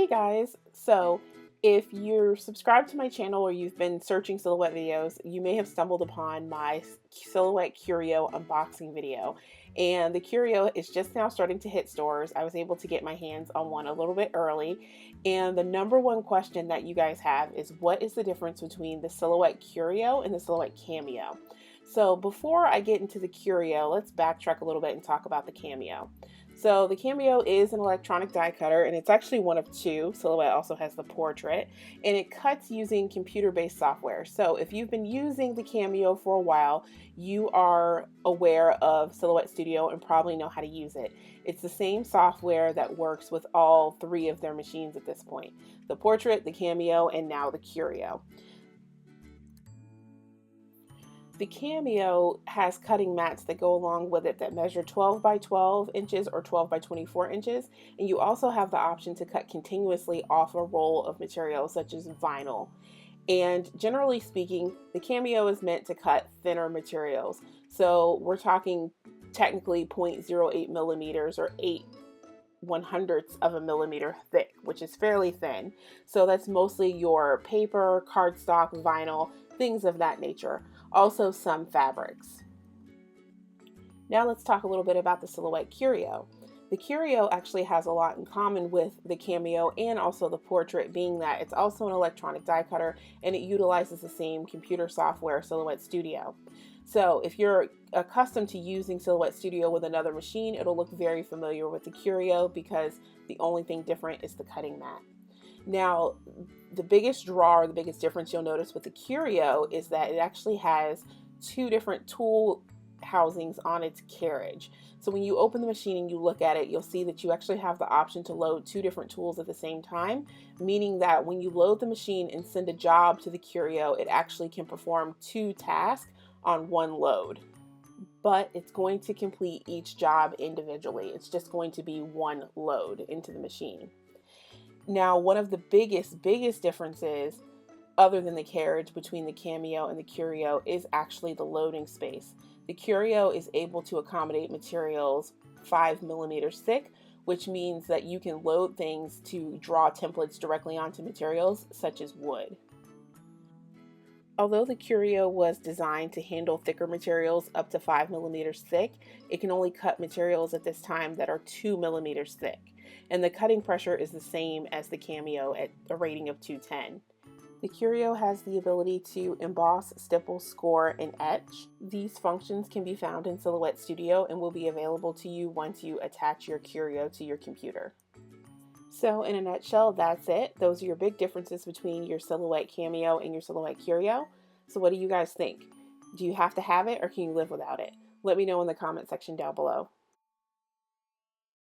Hey guys, so if you're subscribed to my channel or you've been searching silhouette videos, you may have stumbled upon my Silhouette Curio unboxing video. And the Curio is just now starting to hit stores. I was able to get my hands on one a little bit early. And the number one question that you guys have is, what is the difference between the Silhouette Curio and the Silhouette Cameo? So before I get into the Curio, let's backtrack a little bit and talk about the Cameo. So the Cameo is an electronic die cutter, and it's actually one of two. Silhouette also has the Portrait, and it cuts using computer-based software. So if you've been using the Cameo for a while, you are aware of Silhouette Studio and probably know how to use it. It's the same software that works with all three of their machines at this point: the Portrait, the Cameo, and now the Curio. The Cameo has cutting mats that go along with it that measure 12 by 12 inches or 12 by 24 inches. And you also have the option to cut continuously off a roll of material such as vinyl. And generally speaking, the Cameo is meant to cut thinner materials. So we're talking technically 0.08 millimeters or 8/100ths of a millimeter thick, which is fairly thin. So that's mostly your paper, cardstock, vinyl, things of that nature. Also some fabrics. Now let's talk a little bit about the Silhouette Curio. The Curio actually has a lot in common with the Cameo and also the Portrait, being that it's also an electronic die cutter and it utilizes the same computer software, Silhouette Studio. So if you're accustomed to using Silhouette Studio with another machine, it'll look very familiar with the Curio because the only thing different is the cutting mat. Now, the biggest draw or the biggest difference you'll notice with the Curio is that it actually has two different tool housings on its carriage. So when you open the machine and you look at it, you'll see that you actually have the option to load two different tools at the same time, meaning that when you load the machine and send a job to the Curio, it actually can perform two tasks on one load. But it's going to complete each job individually. It's just going to be one load into the machine. Now, one of the biggest differences, other than the carriage, between the Cameo and the Curio is actually the loading space. The Curio is able to accommodate materials 5 millimeters thick, which means that you can load things to draw templates directly onto materials such as wood. Although the Curio was designed to handle thicker materials up to 5 millimeters thick, it can only cut materials at this time that are 2 millimeters thick. And the cutting pressure is the same as the Cameo at a rating of 210. The Curio has the ability to emboss, stipple, score, and etch. These functions can be found in Silhouette Studio and will be available to you once you attach your Curio to your computer. So in a nutshell, that's it. Those are your big differences between your Silhouette Cameo and your Silhouette Curio. So what do you guys think? Do you have to have it or can you live without it? Let me know in the comment section down below.